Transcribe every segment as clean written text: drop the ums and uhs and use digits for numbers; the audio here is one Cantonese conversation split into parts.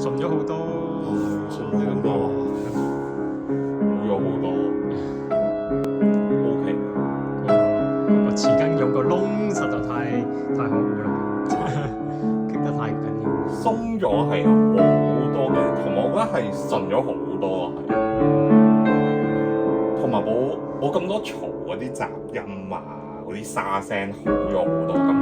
順咗好多，順咗好多，好咗好多，OK。嗰個匙羹用個窿實在太可惡啦，傾得太緊要。鬆咗係好多嘅，同埋我覺得係順咗好多係，同埋冇咁多嘈嗰啲雜音啊，嗰啲沙聲好咗好多今日。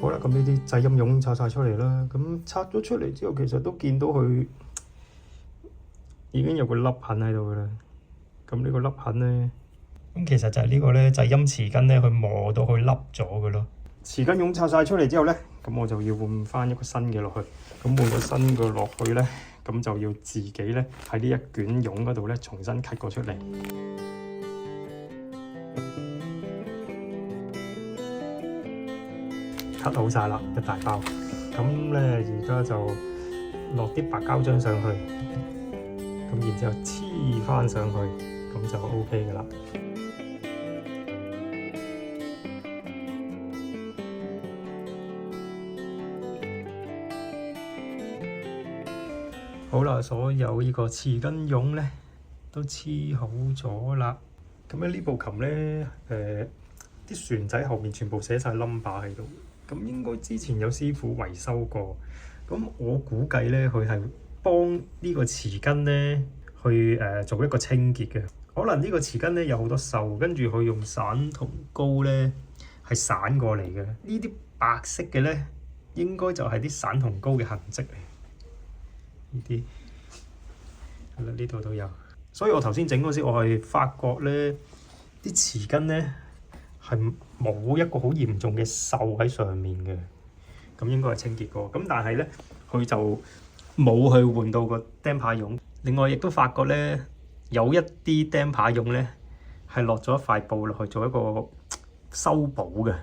好啦，咁呢啲製音絨拆晒出嚟啦。咁拆咗出嚟之後，其實都見到佢已經有個凹痕喺度噶啦。咁呢個凹痕咧，咁其實就係呢個咧製音匙羹咧，佢磨到佢凹咗噶咯。匙羹絨拆晒出嚟之後咧，咁我就要換翻一個新嘅落去。咁換個新嘅落去咧，咁就要自己咧喺呢一卷絨嗰度咧重新 cut 過出嚟。cut 好晒啦，一大包。咁咧而家就落啲白膠漿上去，咁然之後黐翻上去，咁就 OK 噶啦。好啦，所有呢個匙羹絨咧都黐好咗啦。咁咧呢部琴咧，啲旋仔後面全部寫晒 number 喺度。咁應該之前有師傅維修過，咁我估計咧佢係幫呢個匙羹咧去做一個清潔嘅。可能呢個匙羹咧有好多鏽，跟住佢用散銅膏咧係散過嚟嘅。呢啲白色嘅咧應該就係啲散銅膏嘅痕跡嚟。呢啲係啦，呢度都有。所以我頭先整嗰時，我係發覺咧啲匙羹咧係冇一個好嚴重嘅鏽喺上面嘅，咁應該係清潔過。咁但係咧，佢就冇去換到個釘牌絨。另外亦都發覺咧，有一啲釘牌絨咧係落咗一塊布落去做一個修補嘅。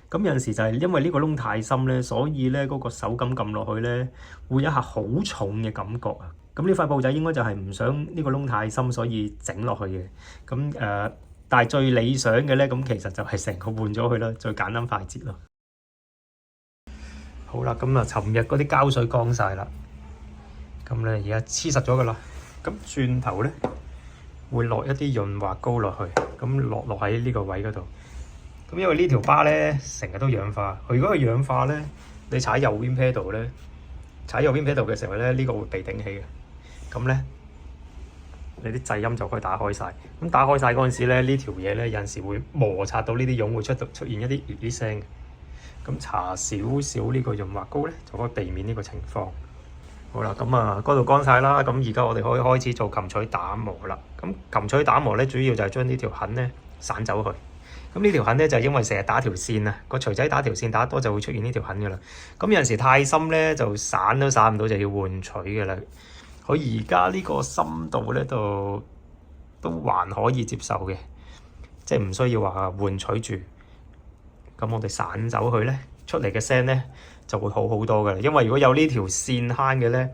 咁有陣時就係因為呢個窿太深咧，所以咧嗰個手感撳落去咧會有一下好重嘅感覺啊。咁呢塊布仔應該就係唔想呢個窿太深，所以整落去嘅。咁但係最理想嘅咧，咁其實就係成個換咗佢啦，最簡單快捷咯。好啦，咁啊，尋日嗰啲膠水乾晒啦，咁咧而家黐實咗噶啦。咁轉頭咧會落一啲潤滑膏落去，咁落喺呢個位嗰度。咁因為呢條巴咧成日都氧化，如果佢氧化咧，你踩右邊 pedal 咧，踩右邊 pedal 嘅時候咧，呢個會被頂起嘅。咁咧，你啲製音就可以打開晒。咁打開晒嗰陣時咧，呢條嘢咧有陣時會摩擦到呢啲絨，會出現一啲啲聲。咁搽少少呢個潤滑膏咧，就可以避免呢個情況。好啦，咁啊嗰度乾晒啦。咁而家我哋可以開始做琴錘打磨啦。咁琴錘打磨咧，主要就係將呢條痕咧散走去。咁呢條痕咧就係因為成日打條線啊，個錘仔打條線打得多就會出現呢條痕噶啦。咁有陣時太深咧就散都散唔到，就要換錘噶啦。佢而家呢個深度咧都還可以接受嘅，即係唔需要話換錘住。咁我哋散走佢咧，出嚟嘅聲咧就會好好多噶啦。因為如果有呢條線慳嘅咧，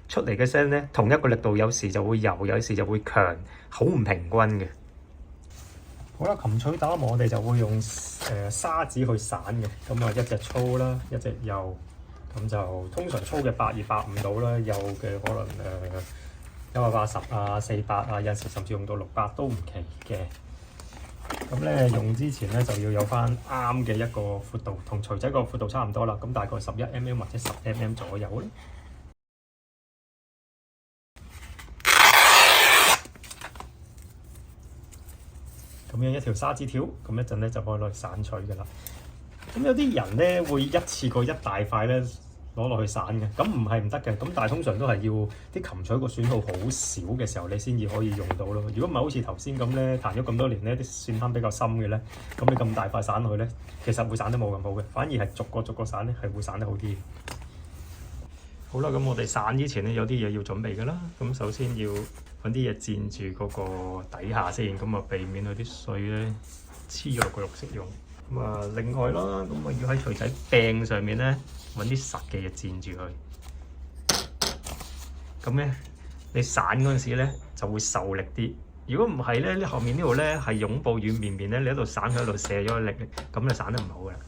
出嚟嘅聲咧同一個力度有時就會柔，有時就會強，好唔平均嘅。好啦，琴錘打磨我哋就會用砂紙去散嘅。咁啊，一隻粗啦，一隻幼。咁就通常粗嘅800-850到啦，幼嘅可能180啊、400啊，有時甚至用到600都唔奇嘅。咁咧用之前咧就要有翻啱嘅一個闊度，同錘仔個闊度差唔多啦。咁大概11mm 或者10mm 左右啦。咁樣一條砂紙條，咁一陣咧就可以攞嚟散錘嘅啦。咁有啲人咧會一次過一大塊咧攞落去散嘅，咁唔係唔得嘅。咁但係通常都係要啲琴錘個損耗好少嘅時候，你先至可以用到咯。如果唔係好似頭先咁咧，彈咗咁多年咧，啲線坑比較深嘅咧，咁你咁大塊散落去咧，其實會散得冇咁好嘅，反而係逐個散咧係會散得好啲。好啦，咁我哋散之前咧有啲嘢要準備㗎啦。咁首先要揾啲嘢墊住嗰個底下先，咁啊避免佢啲水咧黐咗落個綠色用。咁啊另外啦，咁我要喺錘仔柄上面咧揾啲實嘅嘢墊住佢。咁咧你散嗰陣時咧就會受力啲。如果唔係咧，你後面呢度咧係擁抱軟綿綿咧，你喺度散佢喺度射咗力，咁就散得唔好噶啦。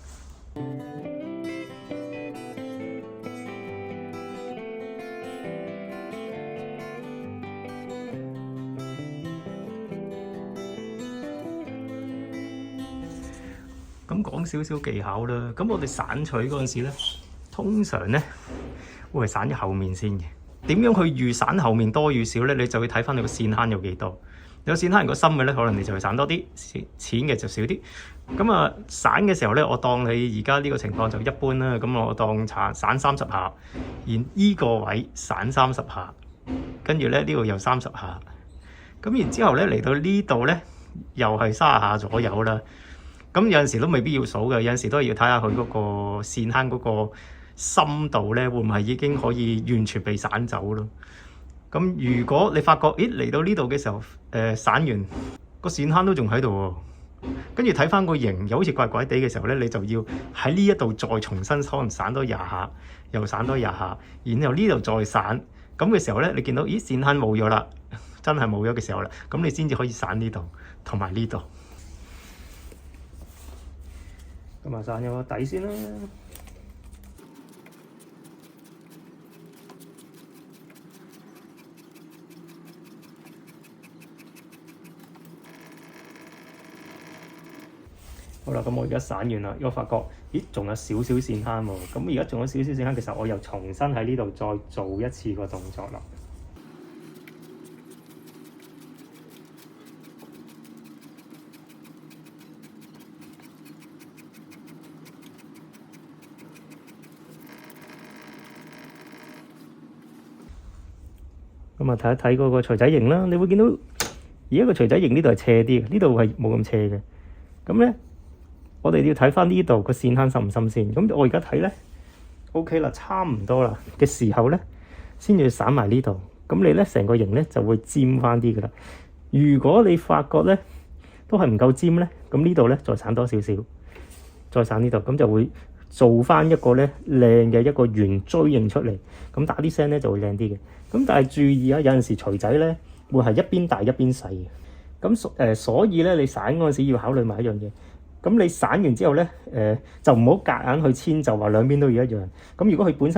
咁講少少技巧啦，咁我哋散錘嗰陣時咧，通常咧會係散咗後面先嘅。點樣去預散後面多與少咧？你就會睇翻你個線坑有幾多。有線坑如果深嘅咧，可能你就會散多啲；淺嘅就少啲。咁啊，散嘅時候咧，我當你而家呢個情況就一般啦。咁我當散30下，然依個位散30下，跟住咧呢度又30下。咁然之後咧嚟到呢度咧，又係30下左右啦。咁有陣時都未必要數嘅，有陣時都係要睇下佢嗰個線坑嗰個深度咧，會唔係已經可以完全被散走咯？咁如果你發覺，咦嚟到呢度嘅時候，散完個線坑都仲喺度喎，跟住睇翻個形又好似怪怪地嘅時候咧，你就要喺呢一度再重新可能散多20下，又散多20下，然後呢度再散，咁嘅時候咧，你見到咦線坑冇咗啦，真係冇咗嘅時候啦，咁你先至可以散呢度同埋呢度。咁啊，散咗個底先啦。好啦，咁我而家散完啦，我發覺，咦，仲有少少線坑喎。咁而家仲有少少線坑，其實我又重新喺呢度再做一次個動作啦。咁啊，睇一睇嗰個錘仔形啦，你會見到而家個錘仔形呢度係斜啲嘅，呢度係冇咁斜嘅。咁咧，我哋要睇翻呢度個線坑深唔深先。咁我而家睇咧 ，OK 啦，差唔多啦嘅時候咧，先至散埋呢度。咁你咧成個形咧就會尖翻啲噶啦。如果你發覺咧都係唔夠尖咧，咁呢度咧再散多少少，再散呢度，咁就會做翻一個咧靚嘅一個圓錐形出嚟。咁打啲聲咧就會靚啲嘅。咁但係注意啊，有陣時錘仔咧會係一邊大一邊細嘅。咁所以咧，你散嗰陣時要考慮埋一樣嘢。咁你散完之後咧，就唔好夾硬去遷就話兩邊都要一樣。咁如果佢本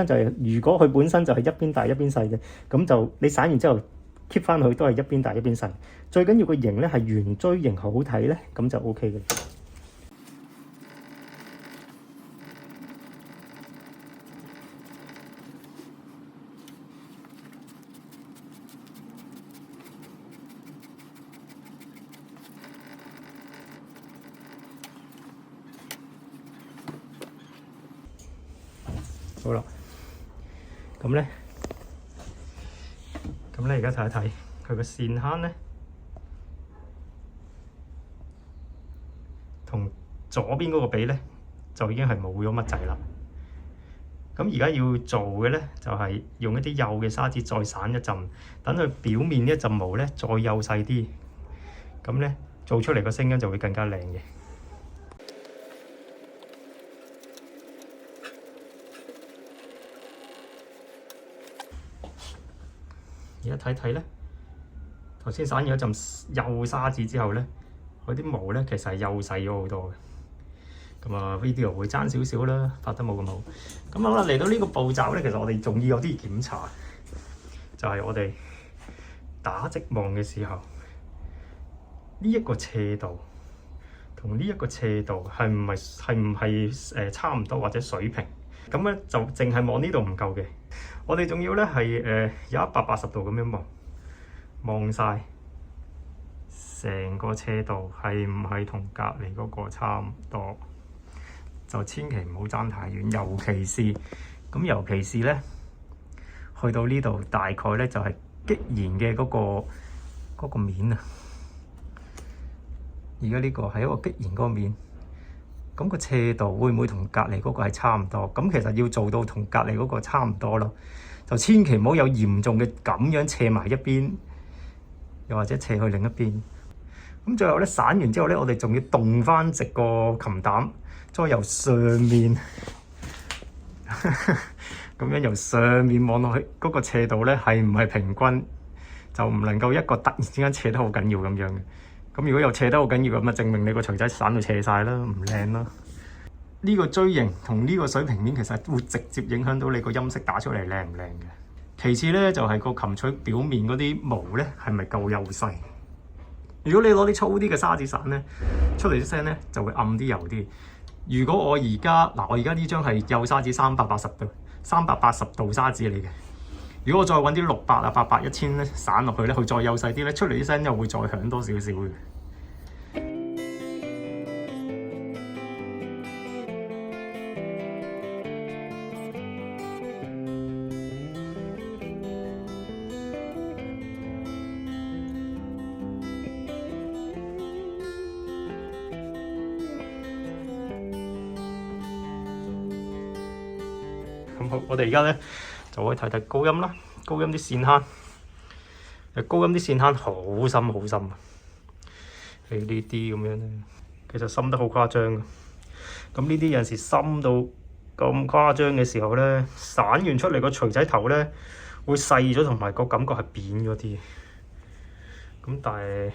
身就係一邊大一邊細嘅，咁就你散完之後 keep 翻佢都係一邊大一邊細。最緊要個形咧係圓錐形好睇咧，咁就 OK 嘅。好啦，咁咧而家睇一睇佢個線坑咧，同左邊嗰個比咧，就已經係冇咗乜滯啦。咁而家要做嘅咧，就係用一啲幼嘅砂紙再散一陣，等佢表面呢一陣毛咧再幼細啲，咁咧做出嚟個聲音就會更加靚嘅。而家睇睇咧，頭先散咗一陣幼砂紙之後咧，佢啲毛咧其實係幼細咗好多嘅。咁啊 video 會爭少少啦，拍得冇咁好。咁好啦，嚟到呢個步驟咧，其實我哋仲要有啲檢查，就係我哋打直望嘅時候，呢一個斜度同呢一個斜度係唔係差唔多或者水平？咁咧就淨係望呢度唔夠嘅。我哋仲要咧係有180度咁樣望晒成個斜度係唔係同隔離嗰個差唔多？就千祈唔好爭太遠，尤其是咧去到呢度大概咧就係擊弦嘅嗰個面啊。而家呢個係一個擊弦嗰個面。咁個斜度會唔會同隔離嗰個係差唔多？咁其實要做到同隔離嗰個差唔多咯，就千祈唔好有嚴重嘅咁樣斜埋一邊，又或者斜去另一邊。咁最後咧散完之後咧，我哋仲要動翻直個琴膽，再由上面咁樣由上面望落去嗰個斜度咧，係唔係平均？就唔能夠一個突然之間斜得好緊要咁樣嘅。咁如果又斜得好緊要咁啊，證明你個錘仔散到斜晒啦，唔靚啦。呢個錐形同呢個水平面其實會直接影響到你個音色打出嚟靚唔靚嘅。其次咧就係個琴錘表面嗰啲毛咧係咪夠幼細？如果你攞啲粗啲嘅沙子散咧，出嚟啲聲咧就會暗啲柔啲。如果我而家呢張係幼沙子380度沙子嚟嘅。如果我再揾啲600啊、800、1000咧散落去咧，佢再幼細啲咧，出嚟啲聲又會再響多少少嘅。咁好，我哋而家咧就可以睇睇高音啦。高音啲線坑，高音啲線坑好深好深啊！係呢啲咁樣咧，其實深得好誇張嘅。咁呢啲有陣時深到咁誇張嘅時候咧，散完出嚟個錘仔頭咧會細咗，同埋個感覺係扁咗啲。咁但係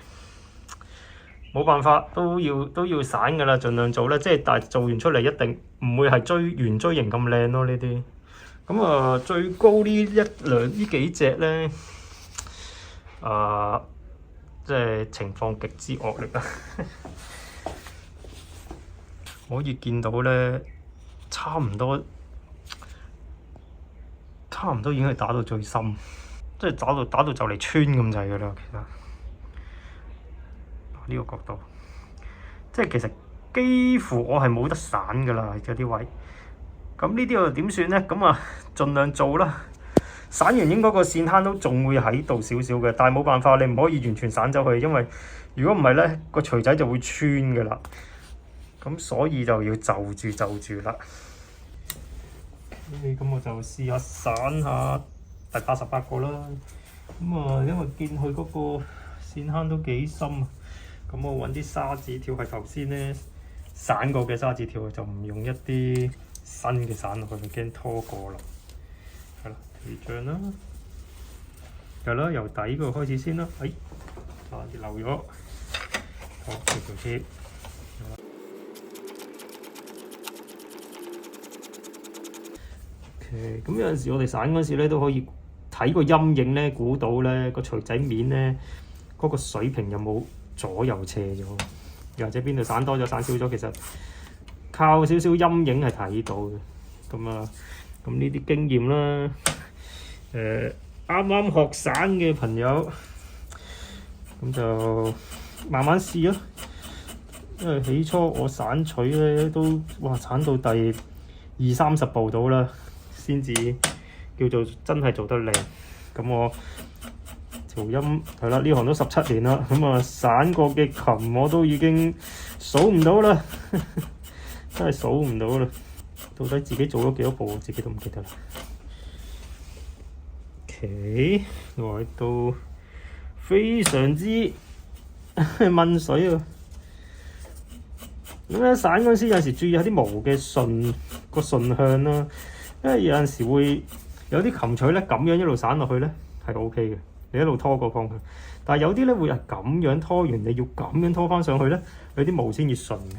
冇辦法，都要散㗎啦，盡量做啦。即係但係做完出嚟一定唔會係圓錐形咁靚咯，呢啲。咁啊，最高呢幾隻咧，即係情況極之惡劣啊！可以見到咧，差唔多已經係打到最深，即係打到就嚟穿咁滯㗎啦。其實呢個角度，即係其實幾乎我係冇得散㗎啦，有啲位。咁呢啲又點算咧？咁啊，盡量做啦。散完應該個線坑都仲會喺度少少嘅，但係冇辦法，你唔可以完全散走佢，因為如果唔係咧，個錘仔就會穿㗎啦。咁所以就要就住啦。咁我就試下散下第88個啦。咁啊，因為見佢嗰個線坑都幾深，咁我揾啲沙紙條係頭先咧散過嘅沙紙條，就唔用一啲新嘅散落去，驚拖過啦。係啦，皮醬啦，係啦，由底嗰度開始先啦。漏咗，好，條貼。OK，咁有陣時我哋散嗰時咧都可以睇個陰影咧，估到咧個錘仔面咧嗰個水平有冇左右斜咗，又或者邊度散多咗、散少咗，其實靠少少陰影係睇到嘅。咁呢啲經驗啦，啱啱學散嘅朋友，咁就慢慢試咯。因為起初我散錘咧都散到第20-30步到啦，先至叫做真係做得靚。咁我調音係啦，呢行都17年啦。散過嘅琴我都已經數唔到啦，真係數唔到啦。到底自己做咗幾多步，我自己都唔記得啦。OK，來到非常之問水啊！咁咧散嗰陣時有陣時注意下啲毛嘅順向啦，因為有陣時會有啲琴錘咧咁樣一路散落去咧係 OK 嘅，你一路拖個方向。但係有啲咧會係咁樣拖完，你要咁樣拖翻上去咧，你啲毛先至順嘅。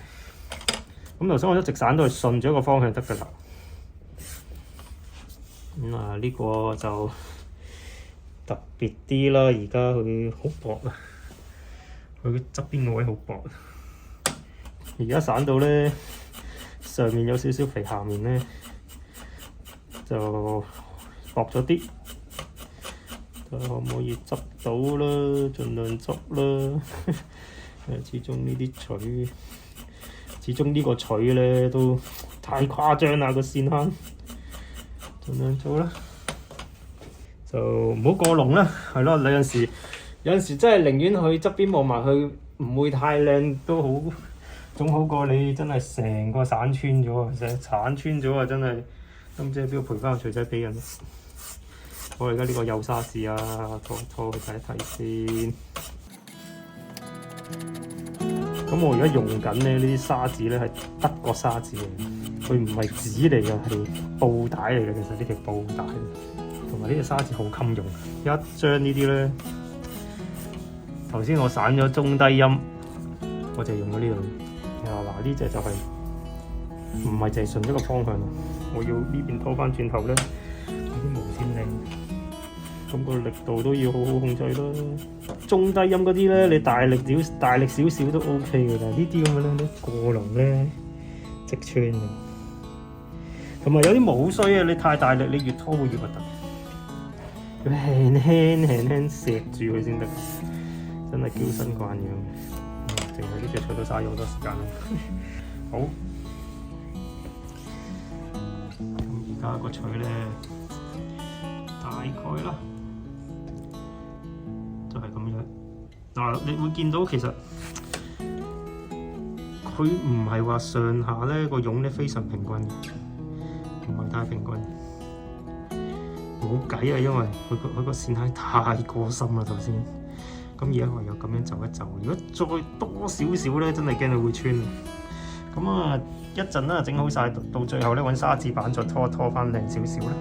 咁頭先我一直散都係順咗一個方向得㗎啦。呢個就特別啲啦，而家佢好薄啊，佢側邊個位好薄。而家散到咧上面有少少肥，下面咧就薄咗啲。可唔可以執到啦？盡量執啦。始終呢個錘咧都太誇張啦，個線坑，盡量做啦，就唔好過籠啦，係咯。有陣時真係寧願去側邊望埋去，唔會太靚都好，總好過你真係成個散穿咗啊！成散穿咗啊！真係，咁即係邊個賠翻個錘仔俾人？我而家呢個幼沙士啊，拖佢睇一睇先。咁我而家用緊咧呢啲沙紙咧係德國沙紙嚟嘅，佢唔係紙嚟嘅，係布帶嚟嘅。其實呢條布帶同埋呢條沙紙好襟用，一張呢啲咧。頭先我散咗中低音，我就用咗呢度。嗱呢隻就係唔係淨係順一個方向，我要呢邊拖翻轉頭咧，啲毛先靚。咁個力度都要好好控制咯。中低音嗰啲咧，你大力少少都 OK 嘅，但係呢啲咁嘅咧，你過籠咧即穿嘅。同埋有啲毛衰啊，你太大力，你越拖會越核突。要輕錫住佢先得，真係嬌生慣養。淨係呢隻錘都嘥咗好多時間啦。好，咁而家個錘咧大概啦。就係咁樣嗱，你會見到其實佢唔係話上下咧個絨咧非常平均嘅，唔係太平均。冇計啊，因為佢個線係太過深啦頭先。咁而家唯有咁樣就一就，如果再多少少咧，真係驚佢會穿。咁啊一陣啦，整好晒，到最後咧揾砂紙板再拖一拖翻靚少少啦。